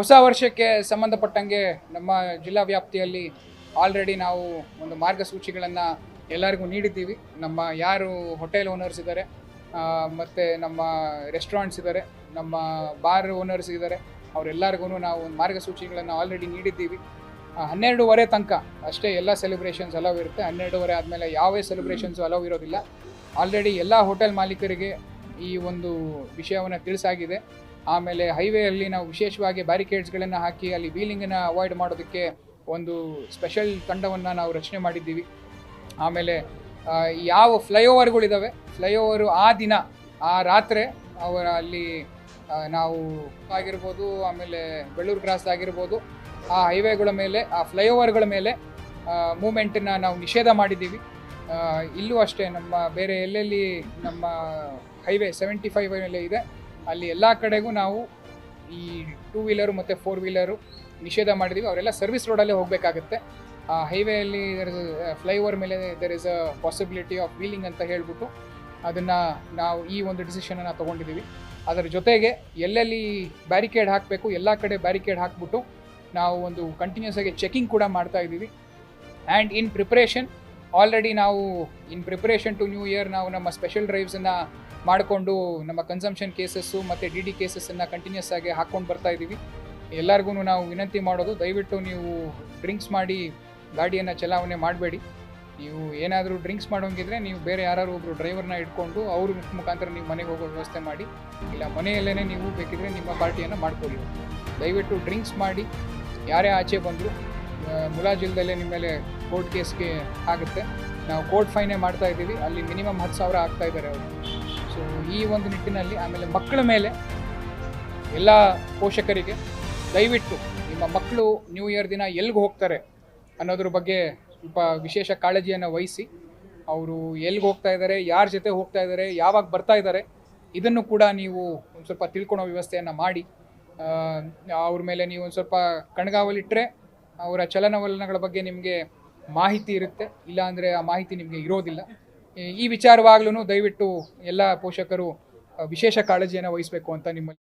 ಹೊಸ ವರ್ಷಕ್ಕೆ ಸಂಬಂಧಪಟ್ಟಂಗೆ ನಮ್ಮ ಜಿಲ್ಲಾ ವ್ಯಾಪ್ತಿಯಲ್ಲಿ ಆಲ್ರೆಡಿ ನಾವು ಒಂದು ಮಾರ್ಗಸೂಚಿಗಳನ್ನು ಎಲ್ಲರಿಗೂ ನೀಡಿದ್ದೀವಿ. ನಮ್ಮ ಯಾರು ಹೋಟೆಲ್ ಓನರ್ಸ್ ಇದ್ದಾರೆ ಮತ್ತು ನಮ್ಮ ರೆಸ್ಟೋರೆಂಟ್ಸ್ ಇದ್ದಾರೆ, ನಮ್ಮ ಬಾರ್ ಓನರ್ಸ್ ಇದ್ದಾರೆ, ಅವರೆಲ್ಲರಿಗೂ ನಾವು ಒಂದು ಮಾರ್ಗಸೂಚಿಗಳನ್ನು ಆಲ್ರೆಡಿ ನೀಡಿದ್ದೀವಿ. 12:30 ತನಕ ಅಷ್ಟೇ ಎಲ್ಲ ಸೆಲೆಬ್ರೇಷನ್ಸ್ ಅಲೌ ಇರುತ್ತೆ. 12:30 ಆದಮೇಲೆ ಯಾವುದೇ ಸೆಲೆಬ್ರೇಷನ್ಸು ಅಲೌ ಇರೋದಿಲ್ಲ. ಆಲ್ರೆಡಿ ಎಲ್ಲ ಹೋಟೆಲ್ ಮಾಲೀಕರಿಗೆ ಈ ಒಂದು ವಿಷಯವನ್ನು ತಿಳಿಸಾಗಿದೆ. ಆಮೇಲೆ ಹೈವೇಯಲ್ಲಿ ನಾವು ವಿಶೇಷವಾಗಿ ಬ್ಯಾರಿಕೇಡ್ಸ್ಗಳನ್ನು ಹಾಕಿ ಅಲ್ಲಿ ವೀಲಿಂಗನ್ನು ಅವಾಯ್ಡ್ ಮಾಡೋದಕ್ಕೆ ಒಂದು ಸ್ಪೆಷಲ್ ತಂಡವನ್ನು ನಾವು ರಚನೆ ಮಾಡಿದ್ದೀವಿ. ಆಮೇಲೆ ಯಾವ ಫ್ಲೈಓವರ್ಗಳಿದ್ದಾವೆ, ಫ್ಲೈಓವರು ಆ ದಿನ ಆ ರಾತ್ರಿ ಅವರ ಅಲ್ಲಿ ನಾವು ಆಗಿರ್ಬೋದು, ಆಮೇಲೆ ಬೆಳ್ಳೂರು ಕ್ರಾಸ್ ಆಗಿರ್ಬೋದು, ಆ ಹೈವೇಗಳ ಮೇಲೆ ಆ ಫ್ಲೈಓವರ್ಗಳ ಮೇಲೆ ಮೂಮೆಂಟನ್ನು ನಾವು ನಿಷೇಧ ಮಾಡಿದ್ದೀವಿ. ಇಲ್ಲೂ ಅಷ್ಟೇ ನಮ್ಮ ಬೇರೆ ಎಲ್ಲೆಲ್ಲಿ ನಮ್ಮ ಹೈವೇ 75 ಮೇಲೆ ಇದೆ ಅಲ್ಲಿ ಎಲ್ಲ ಕಡೆಗೂ ನಾವು ಈ 2 ವೀಲರು ಮತ್ತು 4 ವೀಲರು ನಿಷೇಧ ಮಾಡಿದ್ದೀವಿ. ಅವರೆಲ್ಲ ಸರ್ವಿಸ್ ರೋಡಲ್ಲೇ ಹೋಗಬೇಕಾಗುತ್ತೆ. ಆ ಹೈವೇಯಲ್ಲಿ ಫ್ಲೈಓವರ್ ಮೇಲೆ there is a possibility of wheeling ಅಂತ ಹೇಳ್ಬಿಟ್ಟು ಅದನ್ನು ನಾವು ಈ ಒಂದು ಡಿಸಿಷನನ್ನು ತೊಗೊಂಡಿದ್ದೀವಿ. ಅದರ ಜೊತೆಗೆ ಎಲ್ಲೆಲ್ಲಿ ಬ್ಯಾರಿಕೇಡ್ ಹಾಕಬೇಕು ಎಲ್ಲ ಕಡೆ ಬ್ಯಾರಿಕೇಡ್ ಹಾಕ್ಬಿಟ್ಟು ನಾವು ಒಂದು ಕಂಟಿನ್ಯೂಸ್ ಆಗಿ ಚೆಕಿಂಗ್ ಕೂಡ ಮಾಡ್ತಾ ಇದ್ದೀವಿ. ಆ್ಯಂಡ್ ಇನ್ ಪ್ರಿಪ್ರೇಷನ್ ಆಲ್ರೆಡಿ ನಾವು ಇನ್ ಪ್ರಿಪ್ರೇಷನ್ ಟು ನ್ಯೂ ಇಯರ್ ನಾವು ನಮ್ಮ ಸ್ಪೆಷಲ್ ಡ್ರೈವ್ಸನ್ನು ಮಾಡಿಕೊಂಡು ನಮ್ಮ ಕನ್ಸಂಪ್ಷನ್ ಕೇಸಸ್ಸು ಮತ್ತು DD ಕೇಸಸ್ಸನ್ನು ಕಂಟಿನ್ಯೂಸ್ ಆಗಿ ಹಾಕ್ಕೊಂಡು ಬರ್ತಾ ಇದ್ದೀವಿ. ಎಲ್ಲರಿಗೂ ನಾವು ವಿನಂತಿ ಮಾಡೋದು, ದಯವಿಟ್ಟು ನೀವು ಡ್ರಿಂಕ್ಸ್ ಮಾಡಿ ಗಾಡಿಯನ್ನು ಚಲಾವಣೆ ಮಾಡಬೇಡಿ. ನೀವು ಏನಾದರೂ ಡ್ರಿಂಕ್ಸ್ ಮಾಡೋಂಗಿದ್ರೆ ನೀವು ಬೇರೆ ಯಾರು ಒಬ್ಬರು ಡ್ರೈವರ್ನ ಇಟ್ಕೊಂಡು ಅವ್ರ ಮುಖಾಂತರ ನೀವು ಮನೆಗೆ ಹೋಗೋ ವ್ಯವಸ್ಥೆ ಮಾಡಿ, ಇಲ್ಲ ಮನೆಯಲ್ಲೇ ನೀವು ಬೇಕಿದ್ರೆ ನಿಮ್ಮ ಪಾರ್ಟಿಯನ್ನು ಮಾಡ್ಕೊಳ್ಳಿ. ದಯವಿಟ್ಟು ಡ್ರಿಂಕ್ಸ್ ಮಾಡಿ ಯಾರೇ ಆಚೆ ಬಂದರೂ ಮುಲಾಜಿಲ್ದಲ್ಲೇ ನಿಮ್ಮ ಮೇಲೆ ಕೋರ್ಟ್ ಕೇಸ್ಗೆ ಆಗುತ್ತೆ. ನಾವು ಕೋರ್ಟ್ ಫೈನೇ ಮಾಡ್ತಾ ಇದ್ದೀವಿ. ಅಲ್ಲಿ ಮಿನಿಮಮ್ 10,000 ಆಗ್ತಾ ಇದ್ದಾರೆ ಅವರು. ಸೊ ಈ ಒಂದು ನಿಟ್ಟಿನಲ್ಲಿ ಆಮೇಲೆ ಮಕ್ಕಳ ಮೇಲೆ ಎಲ್ಲ ಪೋಷಕರಿಗೆ ದಯವಿಟ್ಟು ನಿಮ್ಮ ಮಕ್ಕಳು ನ್ಯೂ ಇಯರ್ ದಿನ ಎಲ್ಲಿಗೆ ಹೋಗ್ತಾರೆ ಅನ್ನೋದ್ರ ಬಗ್ಗೆ ಸ್ವಲ್ಪ ವಿಶೇಷ ಕಾಳಜಿಯನ್ನು ವಹಿಸಿ, ಅವರು ಎಲ್ಲಿಗೆ ಹೋಗ್ತಾ ಇದ್ದಾರೆ, ಯಾರ ಜೊತೆ ಹೋಗ್ತಾ ಇದ್ದಾರೆ, ಯಾವಾಗ ಬರ್ತಾ ಇದ್ದಾರೆ, ಇದನ್ನು ಕೂಡ ನೀವು ಒಂದು ಸ್ವಲ್ಪ ತಿಳ್ಕೊಳೋ ವ್ಯವಸ್ಥೆಯನ್ನು ಮಾಡಿ ಅವ್ರ ಮೇಲೆ ನೀವು ಒಂದು ಸ್ವಲ್ಪ ಕಣ್ಗಾವಲಿಟ್ಟರೆ ಅವರ ಚಲನವಲನಗಳ ಬಗ್ಗೆ ನಿಮಗೆ ಮಾಹಿತಿ ಇರುತ್ತೆ. ಇಲ್ಲಾಂದರೆ ಆ ಮಾಹಿತಿ ನಿಮಗೆ ಇರೋದಿಲ್ಲ. ಈ ವಿಚಾರವಾಗ್ಲೂ ದಯವಿಟ್ಟು ಎಲ್ಲ ಪೋಷಕರು ವಿಶೇಷ ಕಾಳಜಿಯನ್ನು ವಹಿಸಬೇಕು ಅಂತ ನಿಮ್ಮಲ್ಲಿ